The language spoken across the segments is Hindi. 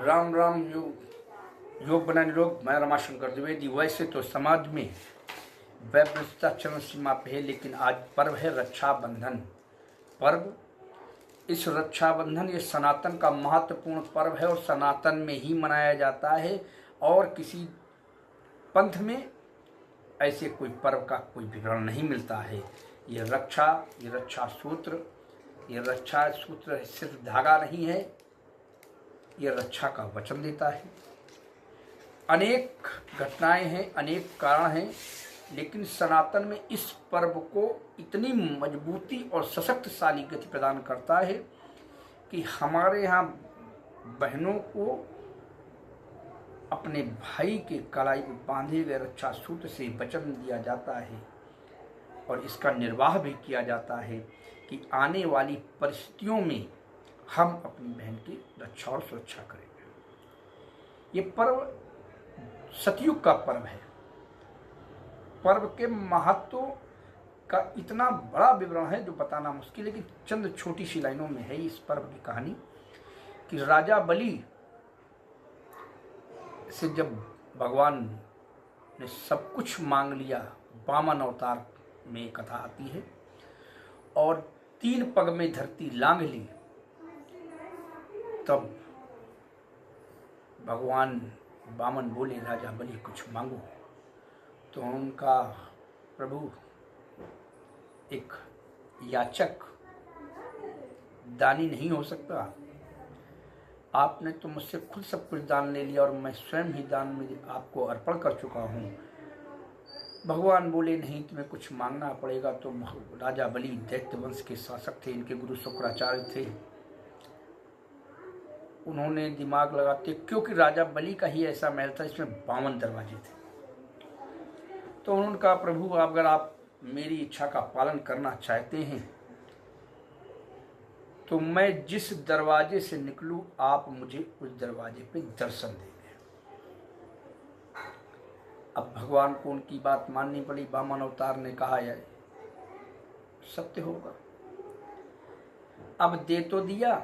राम राम योग बना निरोग। मैं रमाशंकर द्विवेदी। वैसे तो समाज में वैपृष्टता चरम सीमा पे है, लेकिन आज पर्व है रक्षाबंधन पर्व। इस रक्षाबंधन ये सनातन का महत्वपूर्ण पर्व है और सनातन में ही मनाया जाता है और किसी पंथ में ऐसे कोई पर्व का कोई विवरण नहीं मिलता है। ये रक्षा सूत्र सिर्फ धागा नहीं है, ये रक्षा का वचन देता है। अनेक घटनाएं हैं, अनेक कारण हैं, लेकिन सनातन में इस पर्व को इतनी मजबूती और सशक्तशाली गति प्रदान करता है कि हमारे यहाँ बहनों को अपने भाई के कलाई में बांधे गए रक्षा सूत्र से वचन दिया जाता है और इसका निर्वाह भी किया जाता है कि आने वाली परिस्थितियों में हम अपनी बहन की रक्षा और सुरक्षा करेंगे। ये पर्व सतयुग का पर्व है। पर्व के महत्व का इतना बड़ा विवरण है जो बताना मुश्किल है, लेकिन चंद छोटी सी लाइनों में है इस पर्व की कहानी कि राजा बलि से जब भगवान ने सब कुछ मांग लिया, वामन अवतार में कथा आती है, और 3 पग में धरती लांघ ली, तब भगवान वामन बोले राजा बलि कुछ मांगो। तो उनका प्रभु एक याचक दानी नहीं हो सकता, आपने तो मुझसे खुद सब कुछ दान ले लिया और मैं स्वयं ही दान में आपको अर्पण कर चुका हूँ। भगवान बोले नहीं, तुम्हें कुछ मांगना पड़ेगा। तो राजा बलि दैत्य वंश के शासक थे, इनके गुरु शुक्राचार्य थे। उन्होंने दिमाग लगाते, क्योंकि राजा बलि का ही ऐसा महल था इसमें 52 दरवाजे थे, तो उन्होंने कहा प्रभु अगर आप मेरी इच्छा का पालन करना चाहते हैं तो मैं जिस दरवाजे से निकलूं आप मुझे उस दरवाजे पे दर्शन देंगे। अब भगवान को उनकी बात माननी पड़ी। वामन अवतार ने कहा यह सत्य होगा। अब दे तो दिया,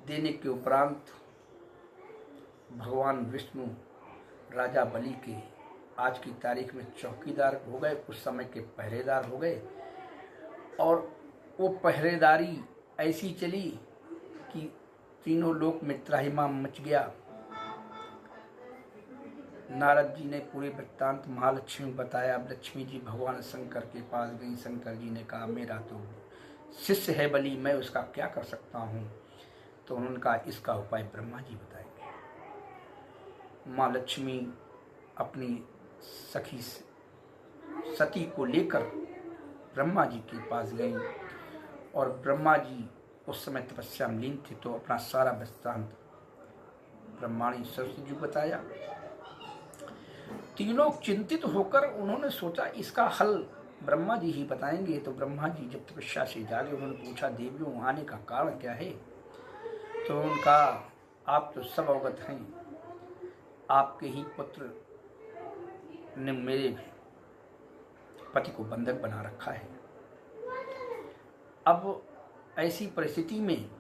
देने के उपरांत भगवान विष्णु राजा बलि के आज की तारीख में चौकीदार हो गए, उस समय के पहरेदार हो गए, और वो पहरेदारी ऐसी चली कि तीनों लोक में त्राहिमाम मच गया। नारद जी ने पूरे वृत्तांत महालक्ष्मी बताया। अब लक्ष्मी जी भगवान शंकर के पास गई। शंकर जी ने कहा मेरा तो शिष्य है बलि, मैं उसका क्या कर सकता हूँ। तो उन्होंने कहा इसका उपाय ब्रह्मा जी बताएंगे। माँ लक्ष्मी अपनी सखी सती को लेकर ब्रह्मा जी के पास गई और ब्रह्मा जी उस समय तपस्या में लीन थे, तो अपना सारा वृत्तांत ब्रह्माणी सरस्वती जी बताया। तीनों चिंतित होकर उन्होंने सोचा इसका हल ब्रह्मा जी ही बताएंगे। तो ब्रह्मा जी जब तपस्या से जागे, उन्होंने पूछा देवियों आने का कारण क्या है। तो उनका आप तो सब अवगत हैं, आपके ही पुत्र ने मेरे पति को बंधक बना रखा है। अब ऐसी परिस्थिति में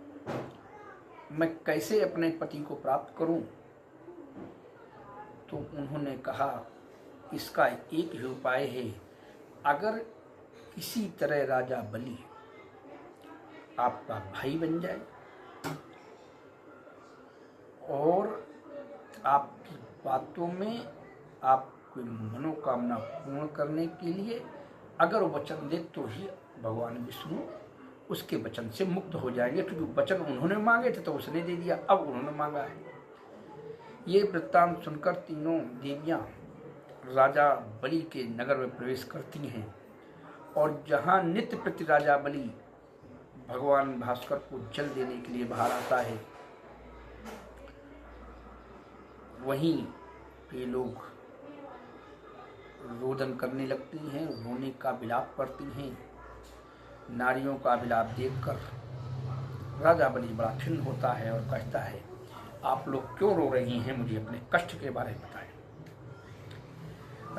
मैं कैसे अपने पति को प्राप्त करूं। तो उन्होंने कहा इसका एक ही उपाय है, अगर किसी तरह राजा बलि आपका भाई बन जाए और आपकी बातों में आपकी मनोकामना पूर्ण करने के लिए अगर वो वचन दे तो ही भगवान विष्णु उसके वचन से मुक्त हो जाएंगे, क्योंकि वचन उन्होंने मांगे थे तो उसने दे दिया, अब उन्होंने मांगा है। ये वृत्तांत सुनकर तीनों देवियां राजा बलि के नगर में प्रवेश करती हैं और जहां नित्य प्रति राजा बलि भगवान भास्कर को जल देने के लिए बाहर आता है, वहीं ये लोग रोदन करने लगती हैं, रोने का विलाप करती हैं। नारियों का विलाप देखकर राजा बलि बड़ा खिन्न होता है और कहता है आप लोग क्यों रो रही हैं, मुझे अपने कष्ट के बारे में बताएं।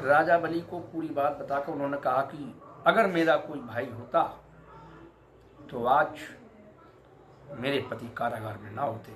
राजा बलि को पूरी बात बताकर उन्होंने कहा कि अगर मेरा कोई भाई होता तो आज मेरे पति कारागार में ना होते।